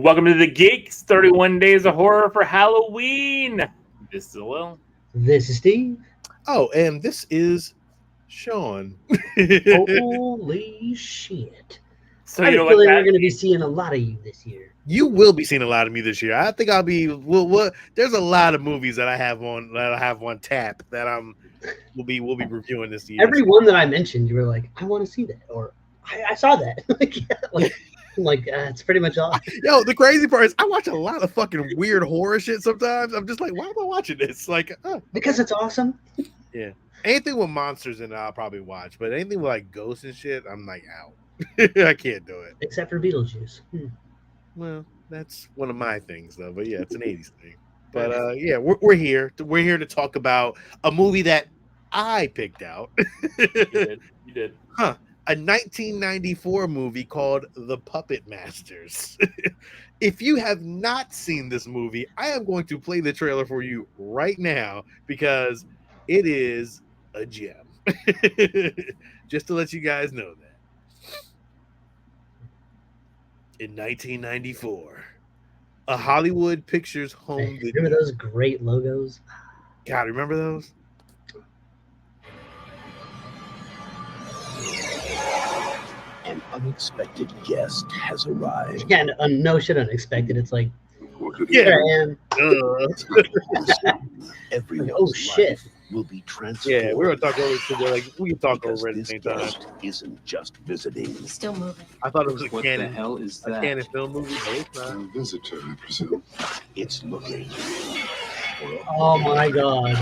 Welcome to the Geekz, 31 Days of Horror for Halloween. This is Will. This is Steve. Oh, and this is Sean. Holy shit. So I you know feel what like we're that going to be seeing a lot of you this year. You will be seeing a lot of me this year. I think I'll be. Well, there's a lot of movies that I have on tap that we'll be reviewing this year. Every one that I mentioned, you were like, I want to see that, or I saw that. I'm like, it's pretty much all. Yo, the crazy part is I watch a lot of fucking weird horror shit sometimes. I'm just like, why am I watching this? Like, Because it's awesome. Yeah. Anything with monsters in it, I'll probably watch. But anything with like ghosts and shit, I'm like out. I can't do it. Except for Beetlejuice. Well, that's one of my things, though. But yeah, it's an 80s thing. But yeah, we're here. We're here to talk about a movie that I picked out. You did. Huh. A 1994 movie called The Puppet Masters. If you have not seen this movie, I am going to play the trailer for you right now because it is a gem. Just to let you guys know that. In 1994, a Hollywood Pictures home video. Remember those great logos? God, remember those? An unexpected guest has arrived. Yeah, no shit unexpected. It's like, Yeah. here I am. Everyone's Oh, shit. life will be transformed. Yeah, we're gonna talk over it. Like we can talk because over it at the this same time. guest isn't just visiting. He's still moving. I thought it was a What canon, the hell is a that? canon film movie, but it's not. A visitor, I presume. It's looking for a Oh my god.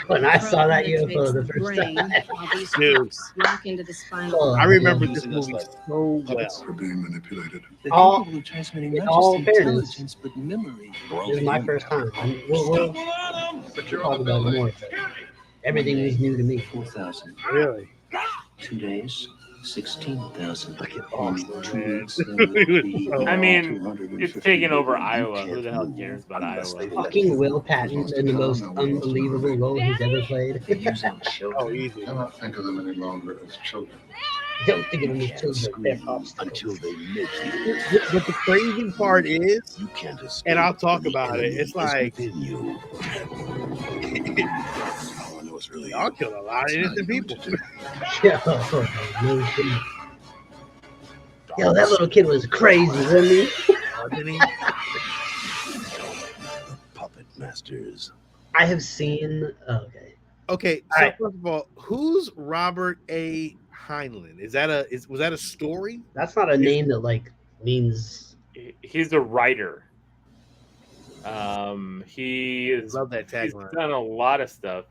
When I saw that Penetrates UFO the the first brain time. while these Dude. groups walk into the spinal Oh, I remember yeah. this movie so well. We're being manipulated. They're All- capable of transmitting in not all just fairness, intelligence, but memory. This is my first time. We'll talk about it more. But everything is new to me. 4,000. Really? 2 days, 16,000. Fucking Only awesome, 2 man. weeks, there will be I mean, 250 it's taking over million. Iowa. Who the hell cares about Unless Iowa? they Fucking Will Patton in the most unbelievable role he's ever played. They're using children. Oh, easy. I cannot think of them any longer as children. Don't think of them as can't children. They're scream obstacles. until they make you. But the crazy part is, You can't escape. and I'll talk when the about it, enemy it's is like- within you. All I know is really y'all kill a lot of innocent people. Yo, no shit. Yo, that little kid was crazy, wasn't he? Didn't he? Puppet Masters. I have seen. Okay. Okay, All so right. first of all, who's Robert A. Heinlein? Was that a story? That's not a name that like means. He's a writer. He is. Love that He's tagline. done a lot of stuff.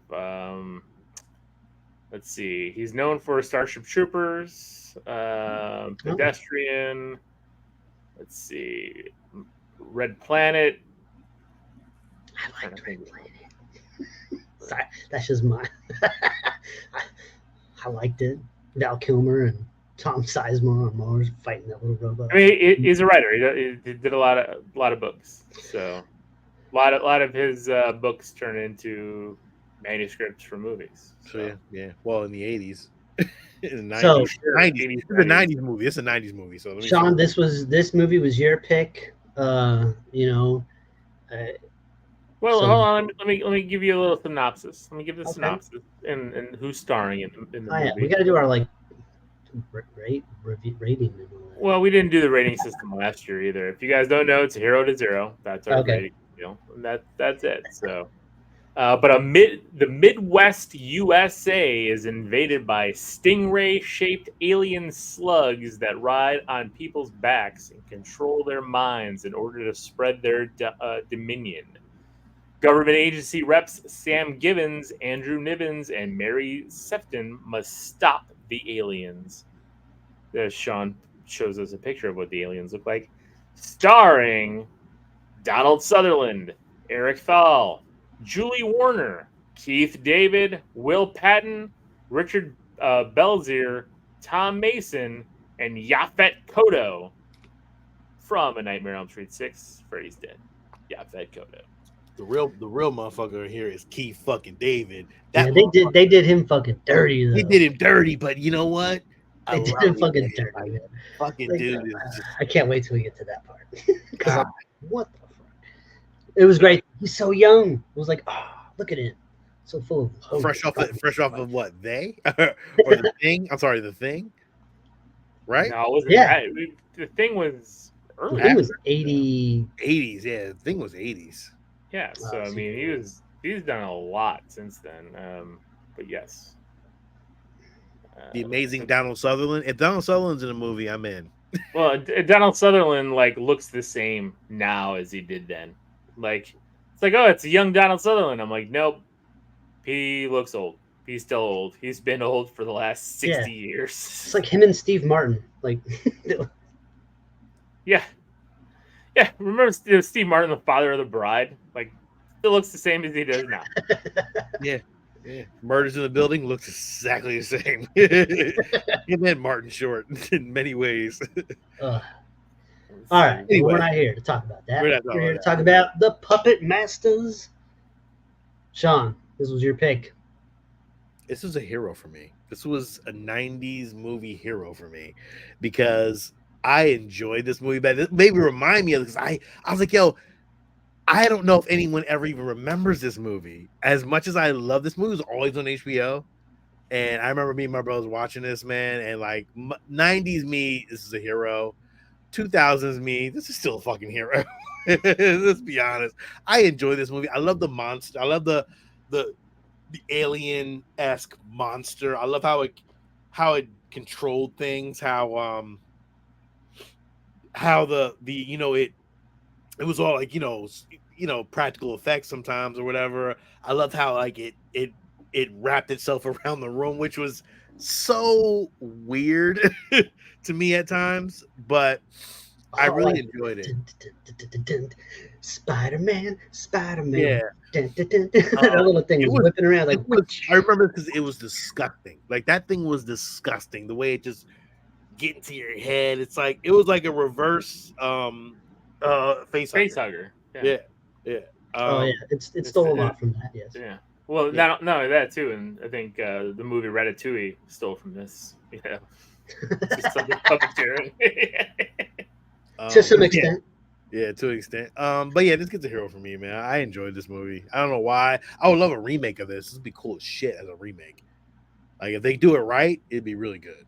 Let's see. He's known for Starship Troopers, Pedestrian. Let's see, Red Planet. I liked Red Planet. Sorry, that's just my. I liked it. Val Kilmer and Tom Sizemore on Mars fighting that little robot. I mean, he's a writer. He did a lot of books. So, a lot of his books turn into manuscripts for movies. So yeah. Well, in the 80s. In the 90s. So- 90s. It's a 90s movie. It's a 90s movie. So let me Sean, this movie was your pick. Well, So- hold on. Let me give you a little synopsis. Let me give the Okay. synopsis and who's starring in the Oh, yeah, movie. we got to do our like rating and all that. Well, we didn't do the rating system last year either. If you guys don't know, it's 0 to 0. That's our Okay. rating. And that's it. So, but the Midwest USA is invaded by stingray-shaped alien slugs that ride on people's backs and control their minds in order to spread their dominion. Government agency reps Sam Gibbons, Andrew Nibbins, and Mary Sefton must stop the aliens. Sean shows us a picture of what the aliens look like. Starring Donald Sutherland, Eric Thal, Julie Warner, Keith David, Will Patton, Richard Belzier, Tom Mason, and Yaphet Kotto from A Nightmare on Elm Street 6, Freddy's Dead. Yaphet Kotto. The real motherfucker here is Keith fucking David. Yeah, they did him fucking dirty though. He did him dirty, but you know what? I They did love him it, fucking man. dirty, Like, man. fucking Like, dude is just I can't wait till we get to that part. 'Cause God. I'm like, what the fuck? It was great. He's so young. It was like, oh, look at him. So full of hope. fresh off of what they or the thing. I'm sorry, the thing, right? No, it wasn't Yeah. that. The thing was I early. think it was 80. 80s, yeah. The thing was 80s. Yeah, so I so mean, he's done a lot since then. But yes, The amazing Donald Sutherland. If Donald Sutherland's in a movie, I'm in. well, Donald Sutherland like looks the same now as he did then. Like it's like, oh, it's a young Donald Sutherland. I'm like, nope, he looks old. He's still old. He's been old for the last 60 years. It's like him and Steve Martin. Like, Yeah. Remember Steve Martin, the father of the bride? Like, still looks the same as he does now. Yeah. Murders in the Building looks exactly the same. Him and Martin Short in many ways. all right. Anyway. We're not here to talk about that. We're not talking We're here to about talk about the Puppet Masters. Sean, this was your pick. This was a hero for me. This was a 90s movie hero for me because I enjoyed this movie. But it maybe remind me of this. I was like, yo, I don't know if anyone ever even remembers this movie. As much as I love this movie, it was always on HBO. And I remember me and my brothers watching this, man. And like 90s me, this is a hero. 2000s me, this is still a fucking hero. Let's be honest. I enjoy this movie. I love the monster. I love the alien-esque monster. I love how it controlled things. How the you know it was all like you know practical effects sometimes or whatever. I loved how like it wrapped itself around the room, which was so weird to me at times, but I really enjoyed it. Spider-Man. Yeah. That little thing was whipping around like. I remember because it was disgusting. Like that thing was disgusting. The way it just get into your head. It's like it was like a reverse face hugger. Yeah. Oh yeah, it stole a lot from that. Yes. Yeah. Well, not only that too, and I think the movie Ratatouille stole from this. You know, just some puppeteering. To some extent. Yeah, to an extent. But yeah, this gets a hero for me, man. I enjoyed this movie. I don't know why. I would love a remake of this. This would be cool as shit as a remake. Like if they do it right, it'd be really good.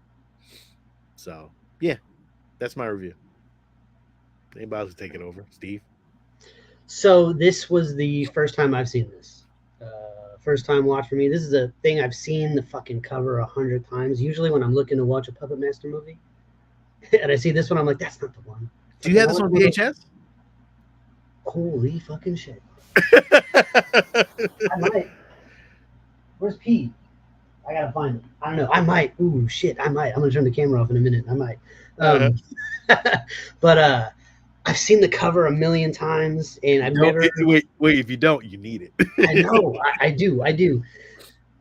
So yeah, that's my review. Anybody else take it over, Steve? So this was the first time I've seen this. First time watch for me. This is a thing I've seen the fucking cover 100 times. Usually when I'm looking to watch a Puppet Master movie, and I see this one, I'm like, that's not the one. Do you have this on VHS? Holy fucking shit! I might. Where's Pete? I gotta find him. I don't know. I might. Ooh, shit. I might. I'm gonna turn the camera off in a minute. I might. But I've seen the cover a million times, and I've never. Wait. If you don't, you need it. I know. I do.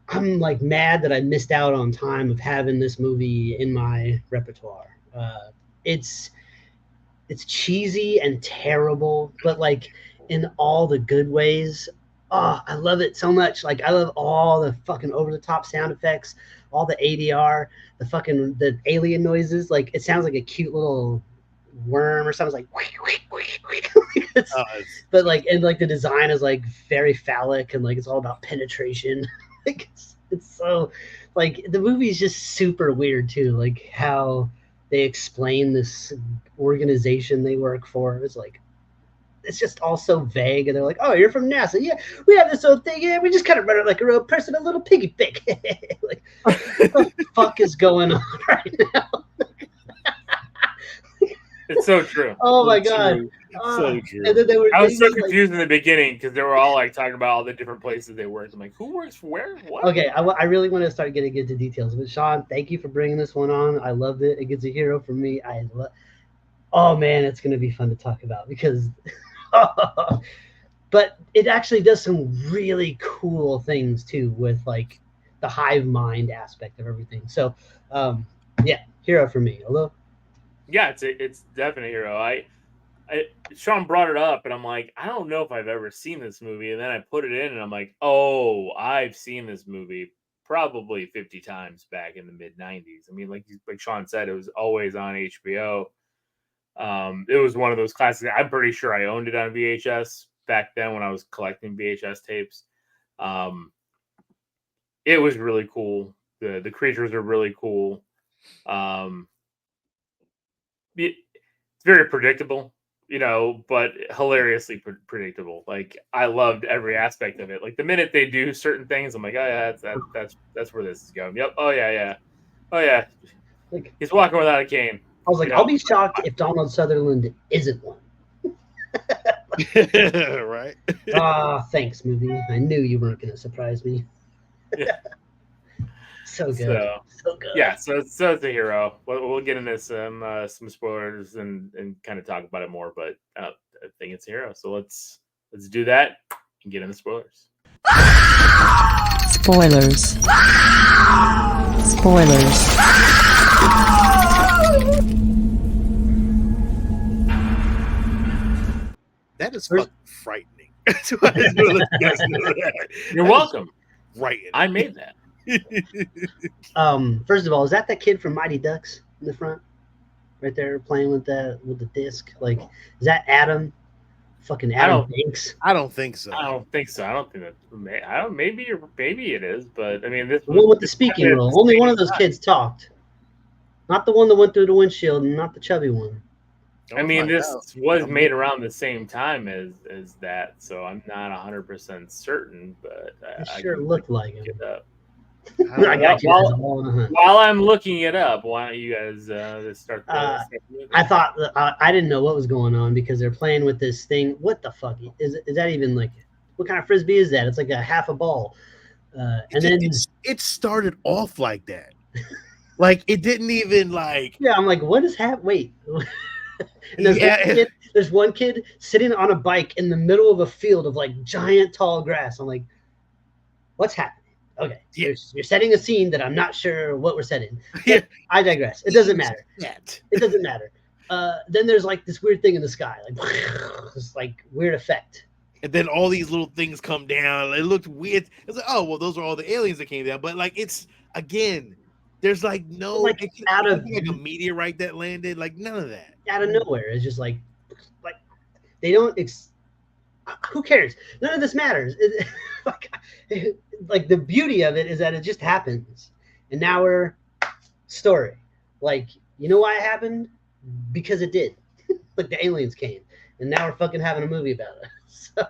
I'm like mad that I missed out on time of having this movie in my repertoire. It's cheesy and terrible, but like in all the good ways. Oh, I love it so much. Like I love all the fucking over the top sound effects, all the ADR, the alien noises. Like it sounds like a cute little worm or something. It's like but like and like the design is like very phallic and like it's all about penetration. Like it's so like the movie is just super weird too. Like how they explain this organization they work for. It's like it's just all so vague, and they're like, "Oh, you're from NASA? Yeah, we have this old thing. Yeah, we just kind of run it like a real person, a little piggy pig." Like, what the fuck is going on right now? It's so true. Oh my god, So true. And then I was so confused in the beginning because they were all like talking about all the different places they worked. I'm like, who works for where? What? Okay, I really want to start getting into details. But Sean, thank you for bringing this one on. I loved it. It gets a hero for me. Oh man, it's gonna be fun to talk about because. But it actually does some really cool things too with like the hive mind aspect of everything. So, yeah, hero for me. Hello. Yeah, it's definitely a hero. Sean brought it up, and I'm like, I don't know if I've ever seen this movie. And then I put it in, and I'm like, oh, I've seen this movie probably 50 times back in the mid 90s. I mean, like Sean said, it was always on HBO. It was one of those classics. I'm pretty sure I owned it on VHS back then when I was collecting VHS tapes. It was really cool. The creatures are really cool. It's very predictable, but hilariously predictable. Like, I loved every aspect of it. Like, the minute they do certain things, I'm like, oh yeah, that's where this is going. Yep. Oh yeah. Like, he's walking without a cane. I was like, I'll be shocked if Donald Sutherland isn't one. Right? Thanks, movie. I knew you weren't going to surprise me. Yeah. So good. So good. Yeah, so it's a hero. We'll get into some spoilers and kind of talk about it more, but I think it's a hero. So let's do that and get into spoilers. Spoilers. That is fucking frightening. So I just wanna let you guys know that. You're welcome. Frightening. I made that. First of all, is that kid from Mighty Ducks in the front, right there, playing with the disc? Like, is that Adam? Fucking Adam Banks? I don't think so. I don't think so. I don't think that. Maybe it is, but I mean, this The one with the speaking role. Only one of those kids talked. Not the one that went through the windshield, and not the chubby one. I mean, this was made around the same time as that, so I'm not 100% certain, but It sure looked like him. it up. I got you guys all on a hunt. While I'm looking it up, why don't you guys start the movie? I thought I didn't know what was going on because they're playing with this thing. What the fuck is that even like? What kind of frisbee is that? It's like a half a ball, and then it started off like that. Like, it didn't even like. Yeah, I'm like, what is happening? Wait. And there's one kid sitting on a bike in the middle of a field of like giant tall grass. I'm like, what's happening? Okay, you're setting a scene that I'm not sure what we're setting. Yeah. I digress. It doesn't matter. It doesn't matter. Then there's like this weird thing in the sky, like this like weird effect. And then all these little things come down. It looked weird. It's like, oh well, those are all the aliens that came down. But like, it's again, there's like no like out of like a meteorite that landed. Like none of that. Out of nowhere. It's just like they don't. Who cares? None of this matters. Like the beauty of it is that it just happens, and now we're story. Like, you know why it happened? Because it did. Like the aliens came, and now we're fucking having a movie about it. So,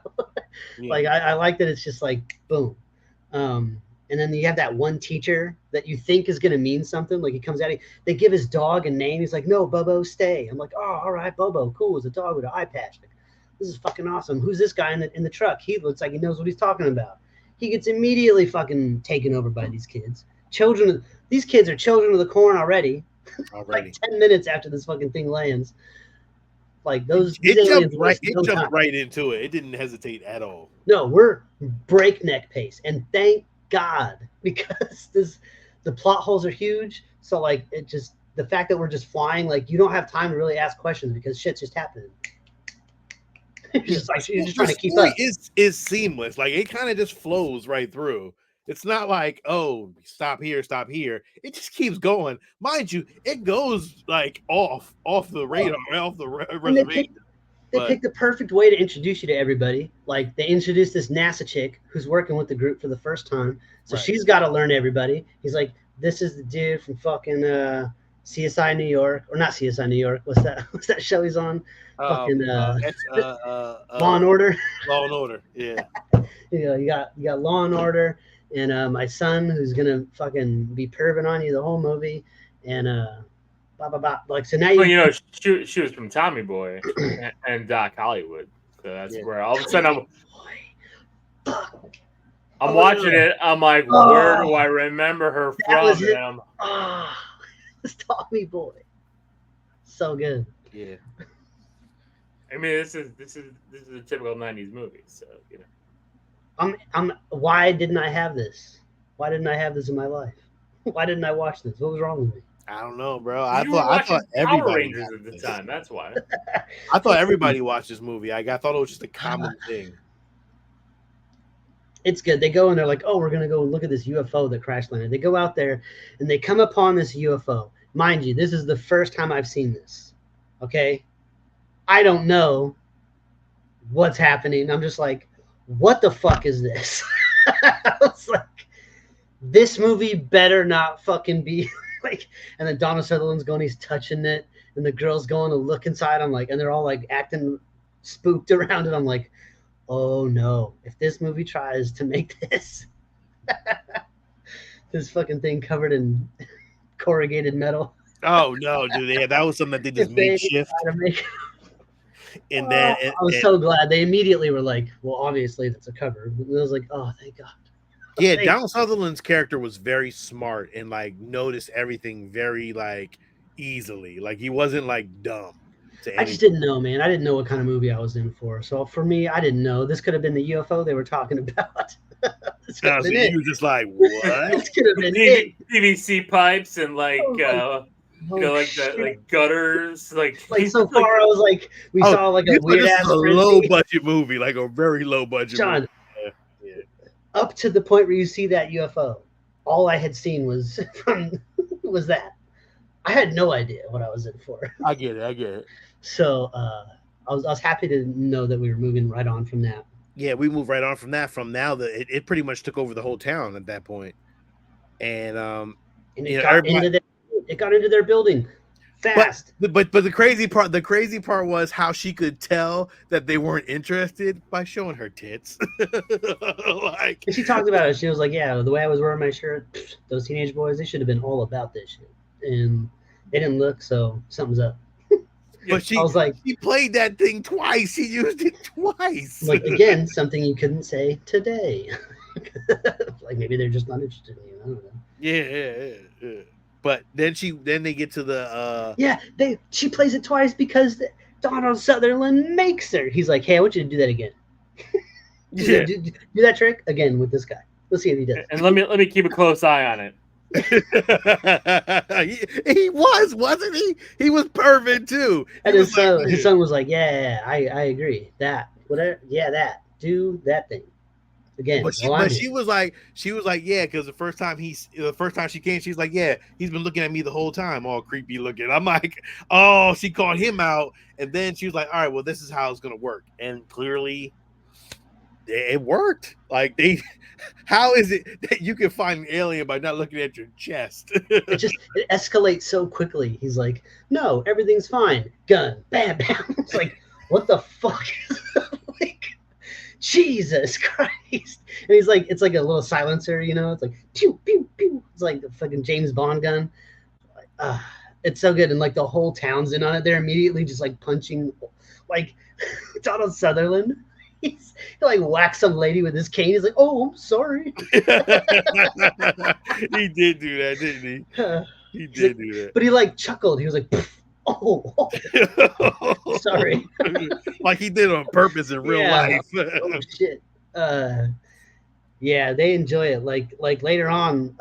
like, I like that it's just like boom. And then you have that one teacher that you think is going to mean something. Like, he comes out, they give his dog a name. He's like, no, Bobo, stay. I'm like, oh, all right, Bobo, cool. It's a dog with an eye patch. Like, this is fucking awesome. Who's this guy in the truck? He looks like he knows what he's talking about. He gets immediately fucking taken over by these kids. These kids are children of the corn already. Like 10 minutes after this fucking thing lands. Like, it jumped right into it. It didn't hesitate at all. No, we're breakneck pace. And thank God, because the plot holes are huge. So like, the fact that we're just flying, like, you don't have time to really ask questions because shit's just happening. You're just trying to keep up. Is seamless. Like, it kind of just flows right through. It's not like, oh, stop here. It just keeps going. Mind you, it goes like off the radar, off the reservation. They picked the perfect way to introduce you to everybody. Like, they introduced this NASA chick who's working with the group for the first time. So she's got to learn everybody. He's like, this is the dude from fucking CSI New York. Or not CSI New York. What's that show he's on? Law and Order. Law and Order, yeah. You got Law and Order. And my son, who's going to fucking be perving on you the whole movie. And blah, blah, blah. Like, so now she was from Tommy Boy and Doc Hollywood. So that's where all of a sudden I'm watching it. I'm like, where do I remember her from? It's Tommy Boy. So good. Yeah. I mean, this is a typical 90s movie. So, you know. Why didn't I have this? Why didn't I have this in my life? Why didn't I watch this? What was wrong with me? I don't know, bro. I thought everybody Power Rangers at the time. That's why. I thought everybody watched this movie. I thought it was just a common thing. It's good. They go and they're like, oh, we're going to go look at this UFO that crash landed. They go out there and they come upon this UFO. Mind you, this is the first time I've seen this. Okay? I don't know what's happening. I'm just like, what the fuck is this? I was like, this movie better not fucking be like, and then Donald Sutherland's going, he's touching it, and the girl's going to look inside. I'm like, and they're all like acting spooked around it. I'm like, oh no, if this movie tries to make this this fucking thing covered in corrugated metal. Oh no, dude! Yeah, that was something that they just made shift. And then I was so glad they immediately were like, well, obviously that's a cover. And I was like, oh, thank God. Yeah, Thank Donald Sutherland's character was very smart and like noticed everything very like easily. Like he wasn't like dumb. I just didn't know, man. I didn't know what kind of movie I was in for. So for me, I didn't know. This could have been the UFO they were talking about. This could have So been it. you were just like, what? This could have been it. PVC pipes and like Oh, like shit. the like gutters, like So far, I was like, we saw like a weird ass low budget movie, like a very low budget John, movie. Yeah. up to the point where you see that UFO, all I had seen was was that. I had no idea what I was in for. I get it. So I was happy to know that we were moving right on from that. Yeah, we moved right on from that. From now, it pretty much took over the whole town at that point. And And you it, know, got into their building fast. But the crazy part was how she could tell that they weren't interested by showing her tits. Like And she talked about it. She was like, yeah, the way I was wearing my shirt, those teenage boys, they should have been all about this shit. And they didn't look, so something's up. But I was like, she played that thing twice. She used it twice. like again, something you couldn't say today. Like maybe they're just not interested in you. I don't know. Yeah. But then they get to the she plays it twice because Donald Sutherland makes her. He's like, hey, I want you to do that again. Yeah. do that trick again with this guy. Let's see if he does. And let me keep a close eye on it. he wasn't he? He was perfect too. And his son was like, yeah, I agree. That whatever, that do that thing again. But she was like, yeah, because the first time she came, she's like, yeah, he's been looking at me the whole time, all creepy looking. I'm like, oh, she called him out, and then she was like, all right, well, this is how it's gonna work, and clearly, it worked. Like how is it that you can find an alien by not looking at your chest? it escalates so quickly. He's like, no, everything's fine. Gun, bam, bam. It's like, what the fuck? Like, Jesus Christ. And he's like, it's like a little silencer, you know? It's like, pew, pew, pew. It's like the fucking James Bond gun. It's so good. And like the whole town's in on it. They're immediately just like punching, like Donald Sutherland. He like whacks some lady with his cane. He's like, oh, I'm sorry. He did do that, didn't he? He did do that. But he like chuckled. He was like, oh, sorry. Like he did on purpose in real life. Oh shit. Yeah, they enjoy it. Like later on,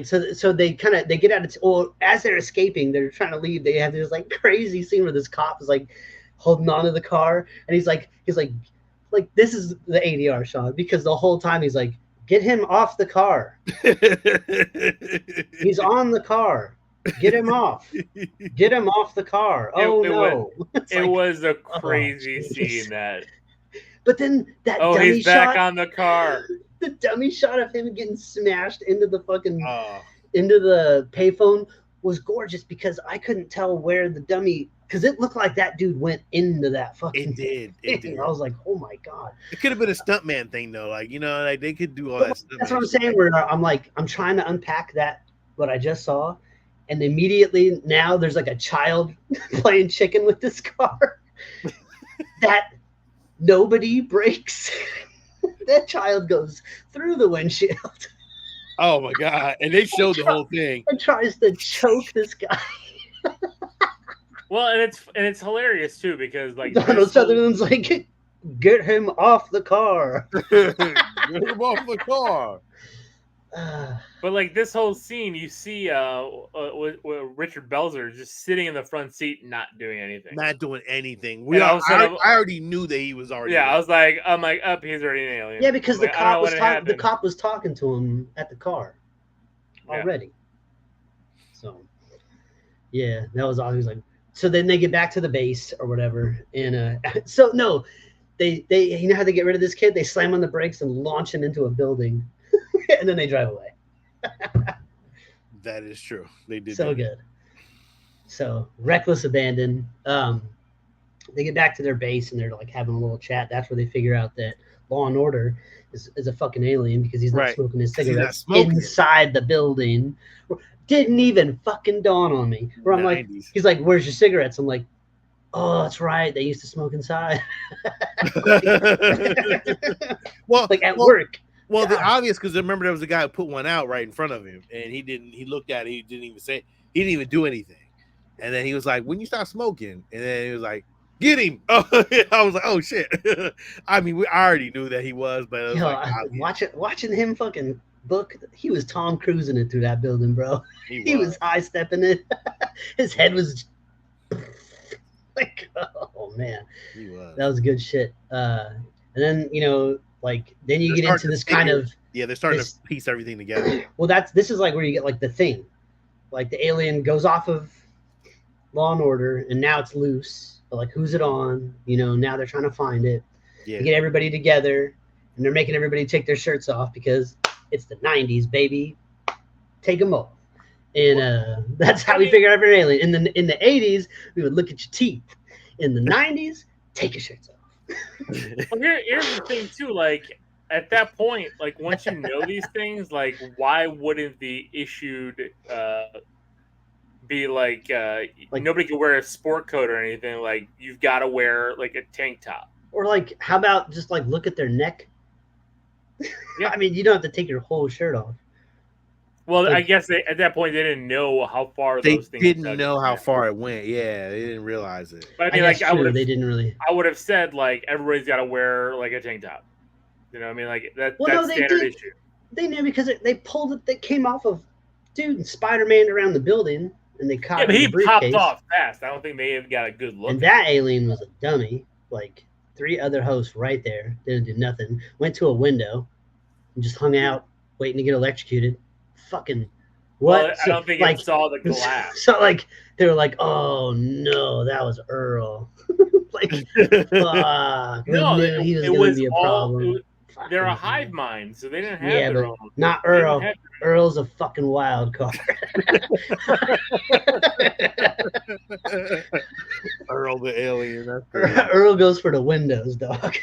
so they get out of as they're escaping, they're trying to leave. They have this like crazy scene where this cop is like holding onto the car, and he's like this is the ADR shot, because the whole time he's like, get him off the car. He's on the car. Get him off. Get him off the car. It was a crazy scene that. But then that dummy he's back shot, on the car. The dummy shot of him getting smashed into the fucking into the payphone was gorgeous, because I couldn't tell where the dummy, because it looked like that dude went into that fucking. It did. I was like, oh my god. It could have been a stuntman thing though, like, you know, like they could do all that stuff. That's what I'm saying. Where I'm trying to unpack that what I just saw, and immediately now there's like a child playing chicken with this car that nobody breaks. That child goes through the windshield. Oh my god! And they showed the whole thing. And tries to choke this guy. Well, and it's hilarious too, because like Donald Sutherland's like, get him off the car. Get him off the car. But like this whole scene, you see with Richard Belzer just sitting in the front seat, not doing anything. Not doing anything. And all of a sudden, I already knew that he was already. Yeah, there. I was like, up, he's already an alien. Yeah, because I'm like, I don't know what happened. the cop was talking to him at the car already. So yeah, that was all. He was like, so then they get back to the base or whatever, and so no, they you know how they get rid of this kid? They slam on the brakes and launch him into a building, and then they drive away. That is true. They did So good. So reckless abandon. They get back to their base and they're like having a little chat. That's where they figure out that Law and Order is a fucking alien because he's not Right. smoking his 'Cause he's not cigarettes smoking. inside the building. Didn't even fucking dawn on me. Where I'm like, 90s. he's like, "Where's your cigarettes?" I'm like, "Oh, that's right. They used to smoke inside." well, like at work. Well, the God. obvious, because remember there was a guy who put one out right in front of him, and he didn't. He looked at it. He didn't even say. He didn't even do anything. And then he was like, "When you stop smoking," and then he was like, "Get him!" Oh, I was like, "Oh shit!" I mean, I already knew that he was, but it was like, watching him fucking book. He was Tom Cruising it through that building, bro. He was high stepping it. His head was like, oh man, he was. That was good shit. And then like then you get into this kind of they're starting to piece everything together. Well, this is like where you get like the thing, like the alien goes off of Law and Order, and now it's loose. But like, who's it on? Now they're trying to find it. Yeah. They get everybody together, and they're making everybody take their shirts off because it's the 90s, baby. Take them off. And that's how we figure out every alien. In the 80s, we would look at your teeth. In the 90s, take your shirts off. Well, here's the thing too. Like at that point, like once you know these things, like why wouldn't the issued be like nobody can wear a sport coat or anything? Like you've got to wear like a tank top. Or like, how about just like look at their neck? Yeah, I mean, you don't have to take your whole shirt off. Well, like, I guess at that point they didn't know how far they those things. Didn't know how far it went. Yeah, they didn't realize it. But I mean, like they didn't really. I would have said like everybody's got to wear like a tank top. You know what I mean? Like that's standard issue. They knew because they pulled it. They came off of Spider-Man around the building, and they caught. Yeah, but he popped off fast. I don't think they have got a good look. And that alien was a dummy. Like 3 other hosts right there didn't do nothing. Went to a window and just hung out, waiting to get electrocuted. Fucking what? Well, I don't think it saw the glass. So like they were like, "Oh no, that was Earl." Like, fuck. No, he was going to be a problem. They're a hive mind, so they didn't have their own. Not Earl. Earl's a fucking wild card. Earl the alien. Earl goes for the windows, dog.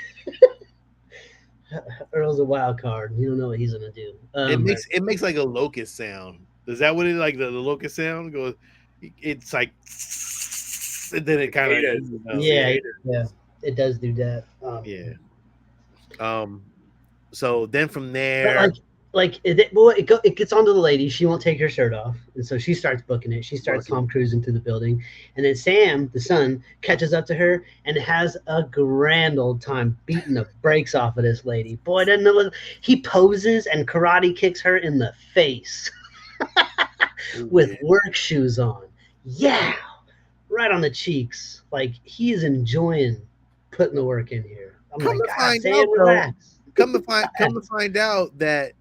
Earl's a wild card. You don't know what he's gonna do. It makes like a locust sound. Is that what it like? The locust sound goes. It's like, and then it kind of yeah, it does do that. So then from there, it gets onto the lady. She won't take her shirt off, and so she starts booking it. She starts Tom Cruising through the building, and then Sam, the son, catches up to her and has a grand old time beating the brakes off of this lady. Boy, doesn't it look? He poses and karate kicks her in the face with work shoes on. Yeah, right on the cheeks. Like he is enjoying putting the work in here. I'm like, God, Sam, relax. Come to find out that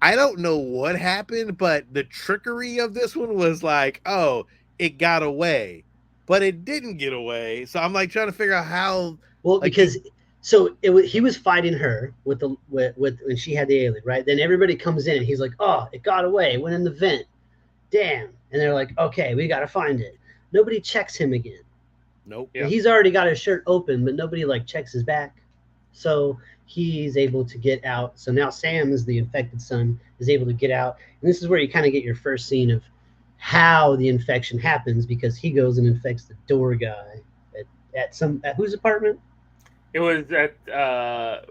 I don't know what happened, but the trickery of this one was like, oh, it got away, but it didn't get away. So I'm like trying to figure out how. Well, because he was fighting her with when she had the alien, right? Then everybody comes in and he's like, oh, it got away, it went in the vent. Damn. And they're like, okay, we got to find it. Nobody checks him again. Nope. Yeah. He's already got his shirt open, but nobody like checks his back. So he's able to get out. So now Sam, is the infected son, is able to get out. And this is where you kind of get your first scene of how the infection happens, because he goes and infects the door guy at whose apartment? It was at the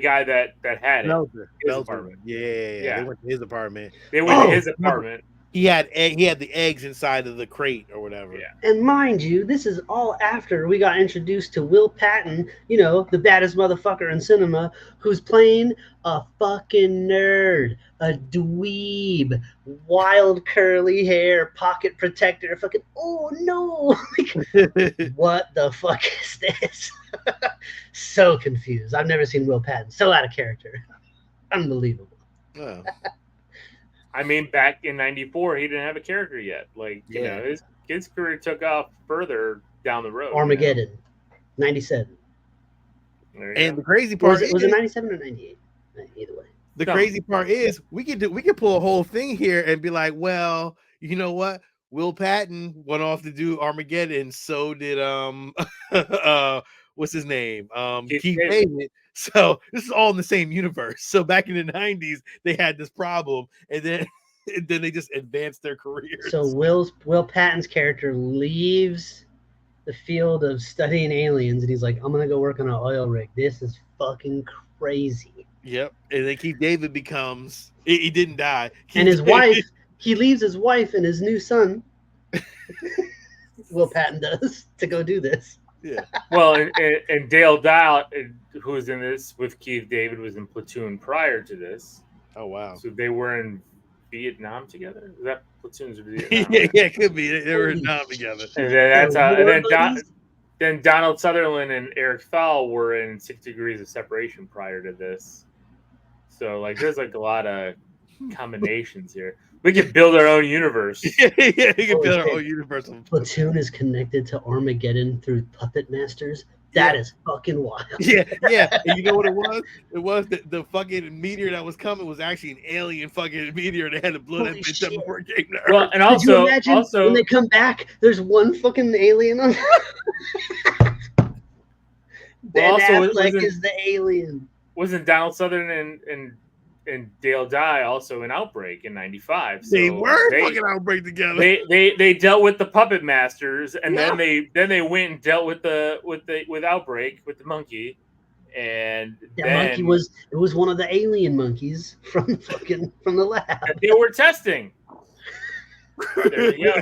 guy that had it. His apartment. Yeah. They went to his apartment. They went to his apartment. He had the eggs inside of the crate or whatever. Yeah. And mind you, this is all after we got introduced to Will Patton, you know, the baddest motherfucker in cinema, who's playing a fucking nerd, a dweeb, wild curly hair, pocket protector, fucking, oh no, like, what the fuck is this? So confused. I've never seen Will Patton so out of character. Unbelievable. Oh. I mean, back in '94, he didn't have a character yet. Like, you Yeah. know, his career took off further down the road. Armageddon, 97. There you And go. the crazy Or part was it is, 97 or 98? Either way. the No. crazy part is we could pull a whole thing here and be like, well, you know what? Will Patton went off to do Armageddon, so did what's his name? Keith Keith David. David. So this is all in the same universe. So back in the 90s, they had this problem, and then they just advanced their careers. So Will Patton's character leaves the field of studying aliens, and he's like, "I'm gonna go work on an oil rig. This is fucking crazy." Yep. And then Keith David becomes he didn't die. And his Keith David- wife, he leaves his wife and his new son. Will Patton does to go do this. Yeah. Well, and Dale Dial, who was in this with Keith David, was in Platoon prior to this. Oh wow. So they were in Vietnam together. Is that Platoon's Vietnam? yeah, it could be. They were not together. And then that's how. And then Buddies? then Donald Sutherland and Eric Thal were in 6 Degrees of Separation prior to this. So like, there's like a lot of combinations here. We could build our own universe. yeah, you can Holy build our shit. own universe. Platoon is connected to Armageddon through puppet masters. That is fucking wild. Yeah. And you know what it was? It was the fucking meteor that was coming was actually an alien fucking meteor. They had to blow that Holy bitch up shit. before it came to Earth. Well, and Could you also, imagine when they come back, there's one fucking alien on Ben also, it Affleck wasn't- is the alien. wasn't Donald Sutherland and Dale Dye also in Outbreak in '95? So they were fucking outbreak together. They dealt with the puppet masters, and Yeah. then they went and dealt with Outbreak with the monkey, and That then monkey was one of the alien monkeys from the lab. they were testing. There you go.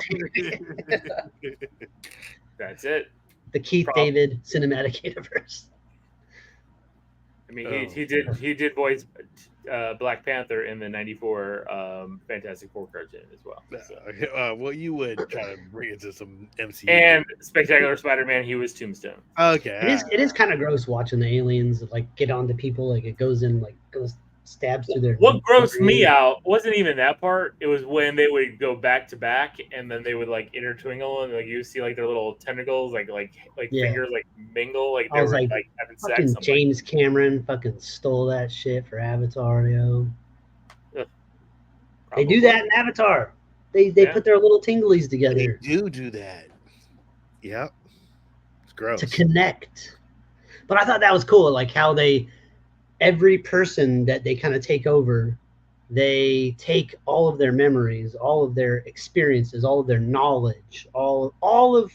That's it. The Keith Problem. David cinematic universe. I mean, Oh. he did voice Black Panther in the '94 Fantastic Four cartoon as well. So. Well, you would try to bring it to some MCU. And Spectacular Spider-Man, he was Tombstone. okay, It is kind of gross watching the aliens like get onto people, like it goes stabs through their. What grossed me out wasn't even that part. It was when they would go back to back, and then they would like intertwingle, and like you see like their little tentacles, like Yeah. fingers like mingle, like I they was were like, like having sex. Fucking I'm like, James Cameron fucking stole that shit for Avatar, yo. They probably. do that in Avatar. They Yeah. put their little tinglies they together do that. Yep, it's gross. to connect. But I thought that was cool, like how every person that they kind of take over, they take all of their memories, all of their experiences, all of their knowledge, all of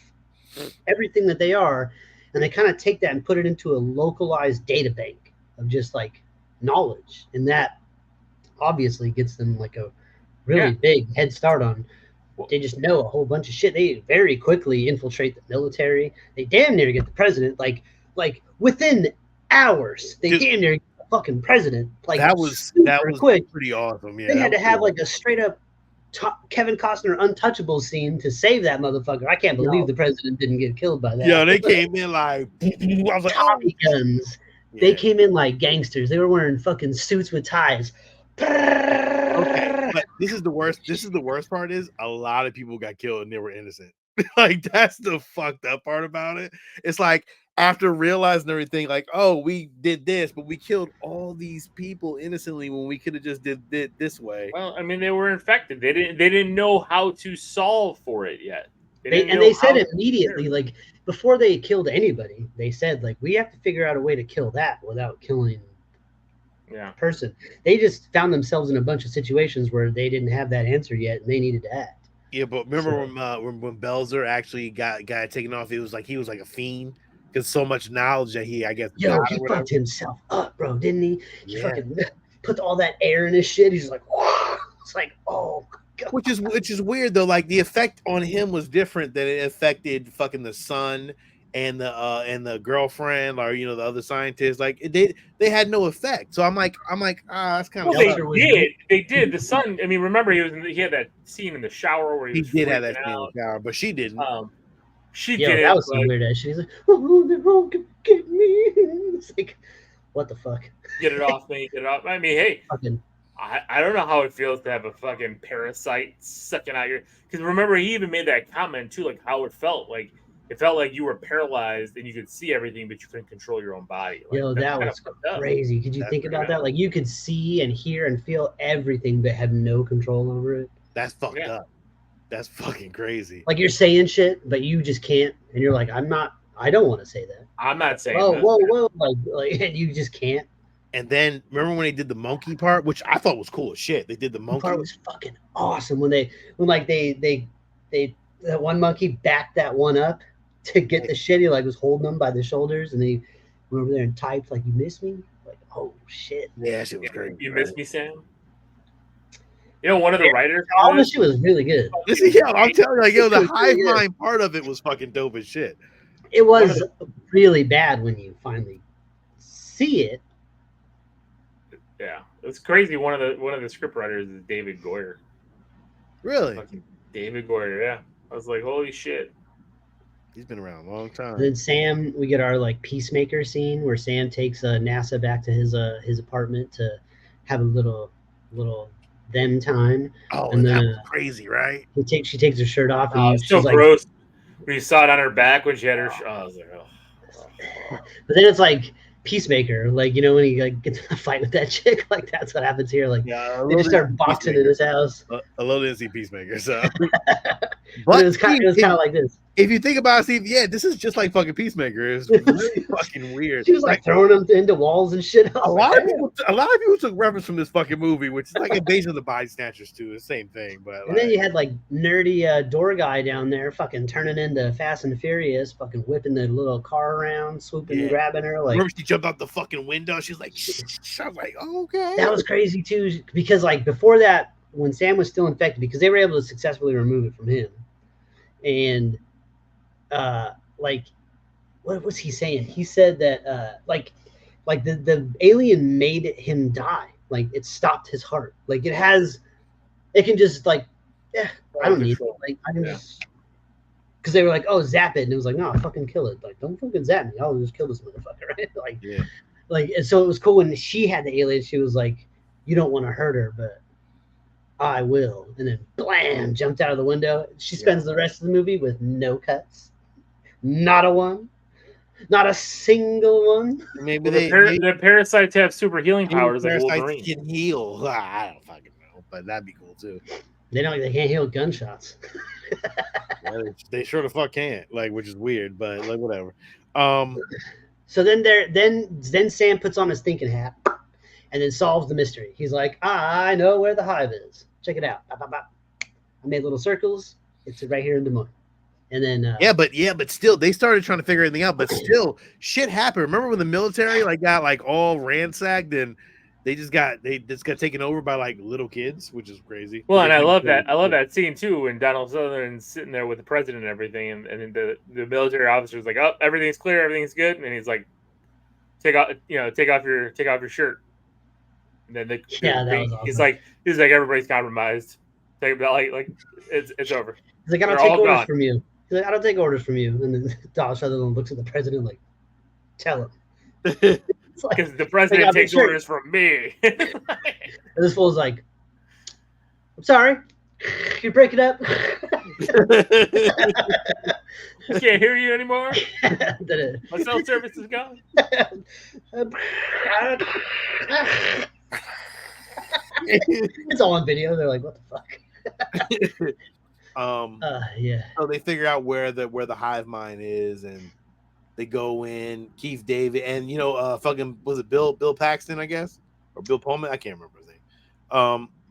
everything that they are, and they kind of take that and put it into a localized data bank of just like knowledge, and that obviously gets them like a really Yeah. big head start on. They just know a whole bunch of shit. They very quickly infiltrate the military. They damn near get the president, like within hours. They Dude. damn near get the fucking president. Like that was super quick. pretty awesome. Yeah, They had that to was have cool. like a straight up Kevin Costner untouchable scene to save that motherfucker. I can't believe the president didn't get killed by that. Yeah, they came in like I was like, oh, Tommy guns. They yeah. came in like gangsters. They were wearing fucking suits with ties. Okay, but this is the worst. This is the worst part is a lot of people got killed and they were innocent. Like that's the fucked up part about it. It's like after realizing everything, like, oh, we did this, but we killed all these people innocently when we could have just did it this way. Well, I mean, they were infected. They didn't know how to solve for it yet. They said immediately, like before they killed anybody, they said like we have to figure out a way to kill that without killing Yeah. a person. They just found themselves in a bunch of situations where they didn't have that answer yet, and they needed to act. Yeah, but remember So- when Belzer actually got taken off? It was like he was like a fiend because so much knowledge that he, I guess, Yo, got he or whatever. fucked himself up, bro, didn't he? He Yeah. fucking put all that air in his shit. He's like, whoa. It's like, oh my God. which is weird though. Like the effect on him was different than it affected fucking the son and the girlfriend, or the other scientists. Like they had no effect. So I'm like that's kind Well, of they Also, was did. They did. The son. I mean, remember he had that scene in the shower where he he was did have freaking that scene in out. the shower, but she didn't. She Yo, did, that was some but weird ass shit. He's like, oh, they're all gonna get me. It's like, what the fuck? get it off me. Get it off. I mean, hey, Fucking I don't know how it feels to have a fucking parasite sucking out your. Because remember, he even made that comment too, like how it felt. Like it felt like you were paralyzed and you could see everything, but you couldn't control your own body. Like, yo, that's that kinda was fucked up. crazy. Could you That's think pretty about that? Like you could see and hear and feel everything, but have no control over it. That's fucked Yeah. up. That's fucking crazy. Like you're saying shit, but you just can't, and you're like, I don't want to say that. I'm not saying Whoa, that. whoa, like, and you just can't. And then remember when they did the monkey part, which I thought was cool as shit. They did the The monkey. part was fucking awesome when they that one monkey backed that one up to get the shit. He like was holding them by the shoulders, and then he went over there and typed like, "You miss me?" Like, oh shit. Yeah, that shit was great. You missed me, Sam. You know, one of the writers. All this shit was really good. I'm telling you, like, yo, the It was hive really good. mind part of it was fucking dope as shit. It was really bad when you finally see it. Yeah, it's crazy. One of the script writers is David Goyer. Really? Fucking David Goyer. Yeah, I was like, holy shit. He's been around a long time. Then Sam, we get our like peacemaker scene where Sam takes NASA back to his apartment to have a little them time. Oh, and that then was crazy, right? she takes her shirt off. And It's so she's like, gross. When you saw it on her back when she had her. I was like, oh. but then it's like Peacemaker, like when he like gets in a fight with that chick, like that's what happens here. Like Yeah, they just start boxing in his house. I love to see Peacemaker. So, But it was kind of like this. If you think about it, Steve, yeah, this is just like fucking Peacemaker. It's really fucking weird. She was like throwing him into walls and shit. A lot of people took reference from this fucking movie, which is like Invasion of the Body Snatchers too. The same thing, but and then you had like nerdy door guy down there, fucking turning into Fast and Furious, fucking whipping the little car around, swooping and grabbing her. Like, remember she jumped out the fucking window. She's like, shh. I was like, oh, okay. That was crazy too, because like before that, when Sam was still infected, because they were able to successfully remove it from him, and like, what was he saying? He said that like the alien made him die. Like it stopped his heart. Like it can just like, I don't need it. Like I can just, because they were like, oh, zap it, and it was like, no, fucking kill it. Like don't fucking zap me. I'll just kill this motherfucker, right? Like, yeah. Like, and so it was cool when she had the alien. She was like, you don't want to hurt her, but I will. And then blam, jumped out of the window. She spends the rest of the movie with no cuts. Not a one. Not a single one. Maybe the parasites have super healing powers like parasites Wolverine. can heal. I don't fucking know, but that'd be cool too. They can't heal gunshots. Yeah, they sure the fuck can't. Like, which is weird, but like whatever. So then Sam puts on his thinking hat and then solves the mystery. He's like, I know where the hive is. Check it out. Bop, bop, bop. I made little circles. It's right here in Des Moines. And then but still, they started trying to figure everything out. But still, shit happened. Remember when the military got like all ransacked and they just got taken over by like little kids, which is crazy. Well, and I love that scene too when Donald Sutherland's sitting there with the president and everything, and then the military officer's like, "Oh, everything's clear, everything's good," and he's like, "Take off your shirt." And then he's like, everybody's compromised. Like it's over. He's like, I don't take orders from you. He's like, I don't take orders from you. And then Donald Sutherland looks at the president like, tell him. Because the president takes orders from me. And this fool's like, I'm sorry. You break it up. I can't hear you anymore. My cell service is gone. It's all on video. They're like, what the fuck? Yeah. So they figure out where the hive mind is, and they go in. Keith David and fucking was it Bill Paxton, I guess, or Bill Pullman? I can't remember his name.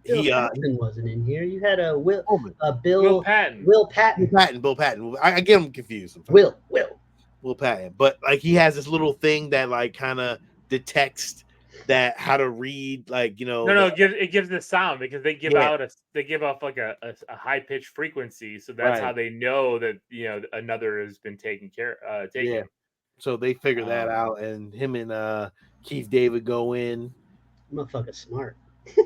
Bill Paxton wasn't in here. You had Will Patton. Will Patton. I get him confused sometimes. Will Patton. But like he has this little thing that like kind of detects that how to read, like, No, it gives the sound because they give off like a high pitched frequency, so that's how right. they know that another has been taken. Yeah. So they figure that out, and him and Keith David go in. Motherfucker smart.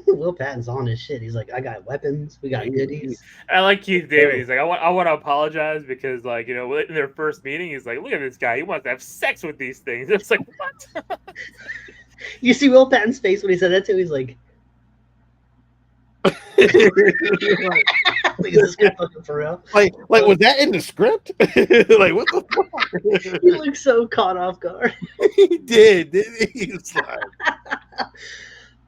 Will Patton's on his shit. He's like, I got weapons. We got goodies. I like Keith David. He's like, I want to apologize because, like, in their first meeting, he's like, look at this guy. He wants to have sex with these things. It's like, what? You see Will Patton's face when he said that too. He's like, like, is this guy fucking for real? Like was that in the script? Like, what the fuck? He looked so caught off guard. He did, didn't he? He was like,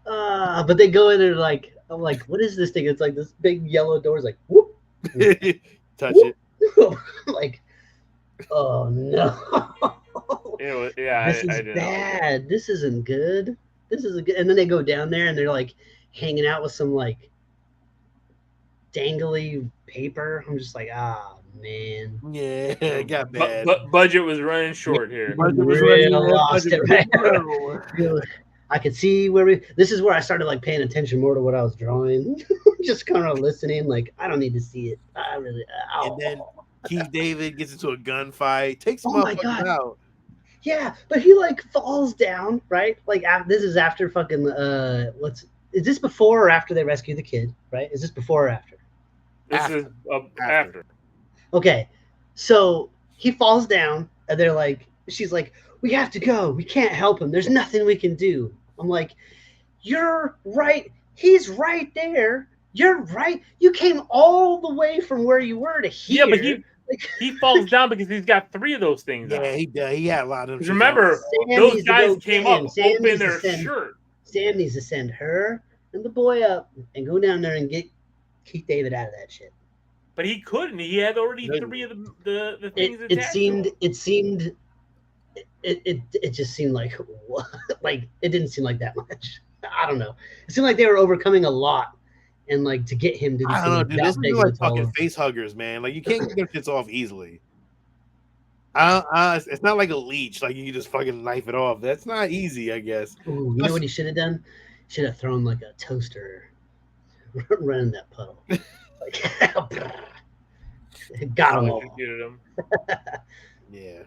but they go in and like, I'm like, what is this thing? It's like this big yellow door. It's like, whoop. touch whoop. it. Like, oh no. This is bad. This isn't good. This isn't good. And then they go down there and they're like hanging out with some like dangly paper. I'm just like, man. Yeah, it got bad. But budget was running short here. Lost it, right? I could see this is where I started like paying attention more to what I was drawing. Just kind of listening, like, I don't need to see it. I really And then Keith David gets into a gunfight, takes him out. Yeah, but he like falls down, right? Like, this is after fucking is this before or after they rescue the kid, right? Is this before or after? This is after. Okay, so he falls down, and they're like, she's like, we have to go. We can't help him. There's nothing we can do. I'm like, you're right. He's right there. You're right. You came all the way from where you were to here. Yeah, but he falls down because he's got 3 of those things. Yeah, he had a lot of them. Remember, those guys came up, open their shirt. Sam needs to send her and the boy up and go down there and get Keith David out of that shit. But he couldn't. He had already 3 of the things attached. It just seemed like it didn't seem like that much. I don't know. It seemed like they were overcoming a lot, and like to get him to. I don't know, dude. Those are like fucking face huggers, man. Like, you can't get their shits off easily. It's not like a leech. Like, you can just fucking knife it off. That's not easy, I guess. Ooh, you know what he should have done? Should have thrown like a toaster, running that puddle. Like, got him all. Yeah.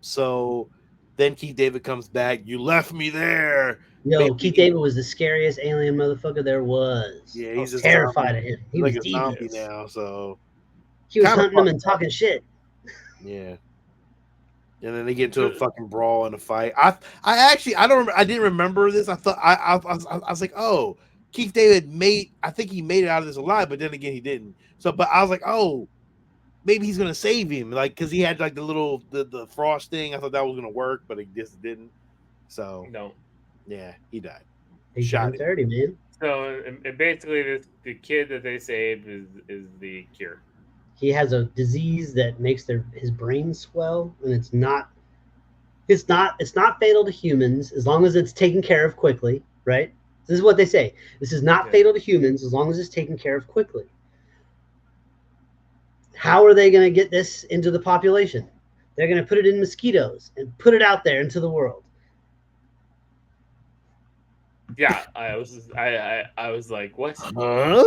So then Keith David comes back. You left me there. Yo, Keith David was the scariest alien motherfucker there was. Yeah, he's just terrified of him. He like was a zombie now, so he was hunting him and talking shit. Yeah. And then they get into a fucking brawl and a fight. I didn't remember this. I thought I was like, oh, Keith David I think he made it out of this alive, but then again he didn't. So, but I was like, oh, maybe he's gonna save him, like, because he had like the frost thing. I thought that was gonna work, but it just didn't. So no, yeah, he died. He shot 30, man. So and basically, the kid that they saved is the cure. He has a disease that makes his brain swell, and it's not fatal to humans as long as it's taken care of quickly, right? This is what they say. This is not fatal to humans as long as it's taken care of quickly. How are they going to get this into the population? They're going to put it in mosquitoes and put it out there into the world. Yeah, I was like, what? Huh?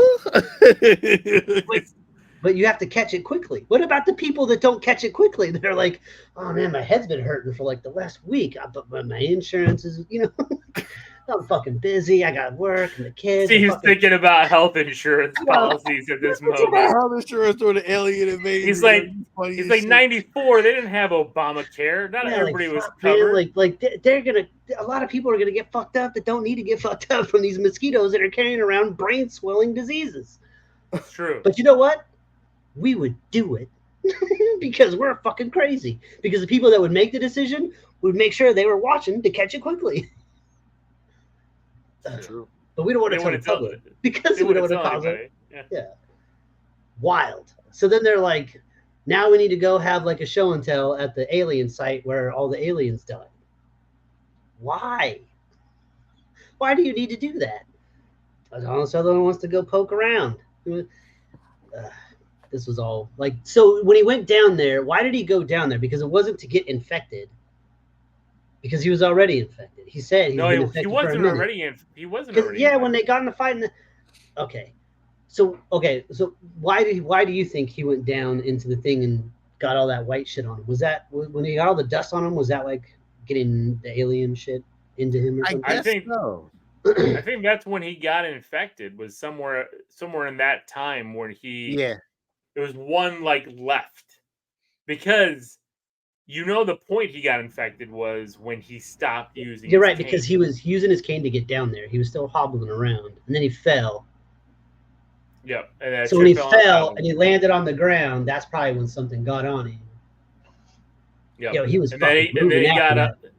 But you have to catch it quickly. What about the people that don't catch it quickly? They're like, oh man, my head's been hurting for like the last week. But my insurance is, I'm fucking busy. I got work and the kids. See, he's thinking about health insurance policies at this moment. Health insurance during the alien invasion. He's like 94. They didn't have Obamacare. Not everybody was covered. Man, a lot of people are gonna get fucked up that don't need to get fucked up from these mosquitoes that are carrying around brain swelling diseases. That's true. But you know what? We would do it because we're fucking crazy. Because the people that would make the decision would make sure they were watching to catch it quickly. True. But we don't want to tell the public because we don't want to cause it. Yeah. Wild. So then they're like, now we need to go have like a show and tell at the alien site where all the aliens died. Why? Why do you need to do that? Donald Sutherland wants to go poke around. This was all like, so when he went down there, why did he go down there? Because it wasn't to get infected. because he was already infected. He said he's No, been he infected for a wasn't minute. already in. He wasn't 'Cause, already. yeah, infected. when they got in the fight, okay, so why do you think he went down into the thing and got all that white shit on him? Was that when he got all the dust on him? Was that like getting the alien shit into him or I something? guess think- so. I think that's when he got infected. Was somewhere in that time when he. Yeah. There was one like left, because the point he got infected was when he stopped using. You're his right, because cane. he was using his cane to get down there. He was still hobbling around, and then he fell. Yep. And that So when he shit on top fell of and him. he landed on the ground, that's probably when something got on him. Yep. Yo, he was and then fucking he moving got after up.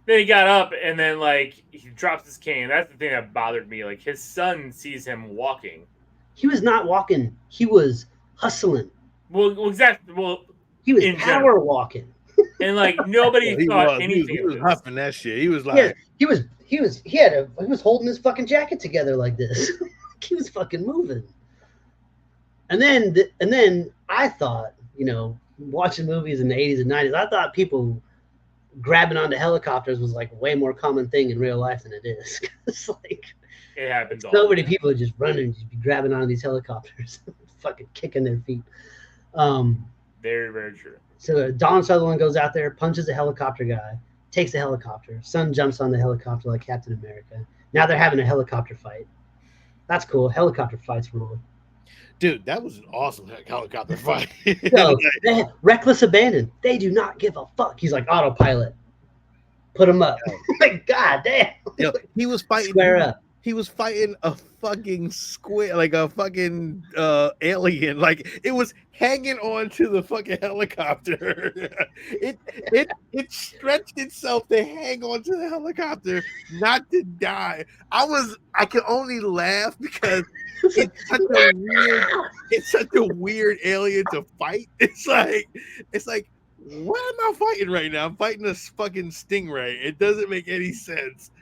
Then he got up, and then like he drops his cane. That's the thing that bothered me. Like his son sees him walking. He was not walking. He was hustling. Well, exactly. Well, He was in power general. walking. And like nobody He thought was anything he was of this. huffing that shit. He was like, Yeah, he was holding his fucking jacket together like this. He was fucking moving. And then I thought, watching movies in the 80s and 90s, I thought people grabbing onto helicopters was like a way more common thing in real life than it is. It's like It happens. so many people are just running, just be grabbing onto these helicopters, fucking kicking their feet. Very, very true. So Donald Sutherland goes out there, punches a helicopter guy, takes the helicopter. Son jumps on the helicopter like Captain America. Now they're having a helicopter fight. That's cool. Helicopter fights rule. dude, that was an awesome helicopter fight. So, reckless abandon. They do not give a fuck. He's like autopilot. Put him up. Like, god damn. Yo, he was fighting. Square up. He was fighting a fucking squid, like a fucking alien. Like it was hanging on to the fucking helicopter. it stretched itself to hang on to the helicopter, not to die. I could only laugh because it's such a weird alien to fight. It's like what am I fighting right now? I'm fighting a fucking stingray. It doesn't make any sense.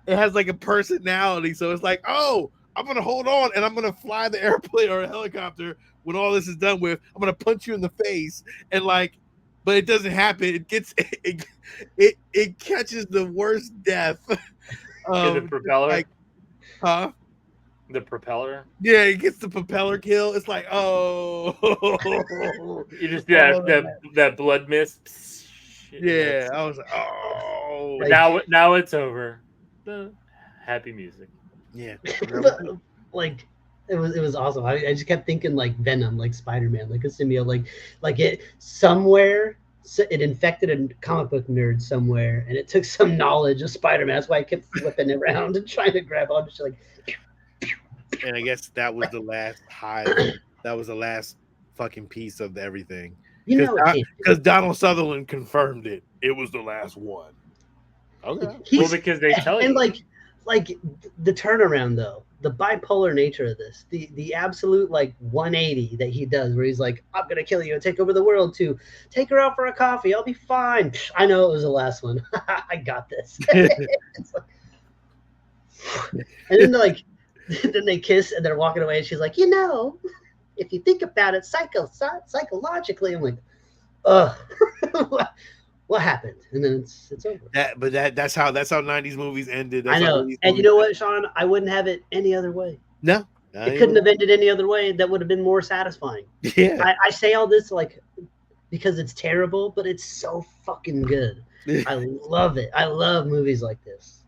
It has like a personality, so it's like, oh, I'm gonna hold on and I'm gonna fly the airplane or a helicopter when all this is done with. I'm gonna punch you in the face and like, but it doesn't happen. It gets it catches the worst death. The propeller, like, huh? The propeller. Yeah, it gets the propeller kill. It's like, oh, You just that blood mist. yeah. I was like, oh, Now it's over. The happy music. yeah. Like it was awesome. I just kept thinking like Venom, like Spider-Man, like a symbiote, like it somewhere. So it infected a comic book nerd somewhere, and it took some knowledge of Spider-Man. That's why I kept flipping it around and trying to grab on. Just like. And I guess that was the last high. That was the last fucking piece of everything. Because Donald Sutherland confirmed it. It was the last one. Okay. Well, because they tell you. And like the turnaround though, the bipolar nature of this, the absolute like 180 that he does, where he's like, I'm gonna kill you and take over the world, to take her out for a coffee, I'll be fine. I know it was the last one. I got this. And then then they kiss and they're walking away and she's like, if you think about it psychologically, I'm like, ugh. What happened? And then it's over. That's how 90s movies ended. I know. And you know what, Sean? I wouldn't have it any other way. No. It couldn't have ended any other way that would have been more satisfying. Yeah. I say all this like because it's terrible, but it's so fucking good. I love it. I love movies like this.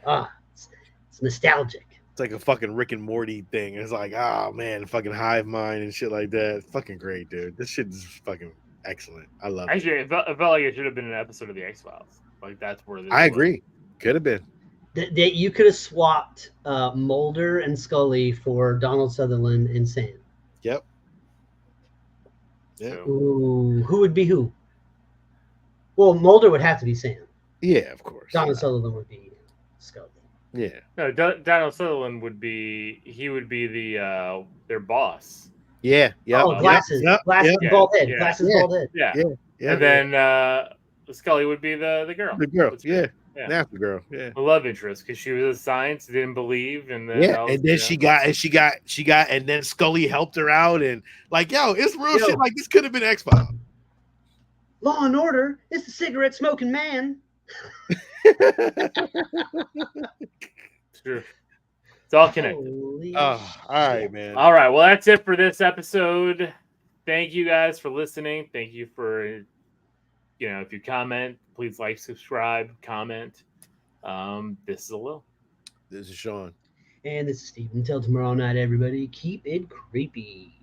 It's nostalgic. It's like a fucking Rick and Morty thing. It's like, oh man, fucking hive mind and shit like that. Fucking great, dude. This shit is fucking excellent. I love it. Actually, it felt like it should have been an episode of the X-Files. Like that's where this I was. agree. Could have been. That you could have swapped Mulder and Scully for Donald Sutherland and Sam. Yep. Yeah. Ooh, who would be who? Well, Mulder would have to be Sam. Yeah, of course. Donald Sutherland would be Scully. Yeah. No, Donald Sutherland would be the their boss. Yeah. Yeah. Oh, glasses, glasses, yep. bald head, Yeah. glasses, Yeah. bald head. Yeah. Yeah. And then Scully would be the girl. the girl. Yeah. Yeah. That's the girl. Yeah. The love interest, because she was a science, didn't believe, and then And then she got, and then Scully helped her out, and like, yo, it's real shit. Like this could have been X-Files. Law and Order. It's the cigarette smoking man. It's true. It's all connected. Holy Oh, all right, shit. man. All right. Well, that's it for this episode. Thank you guys for listening. Thank you for, if you comment, please like, subscribe, comment. This is a Will. This is Sean. And this is Steve. Until tomorrow night, everybody, keep it creepy.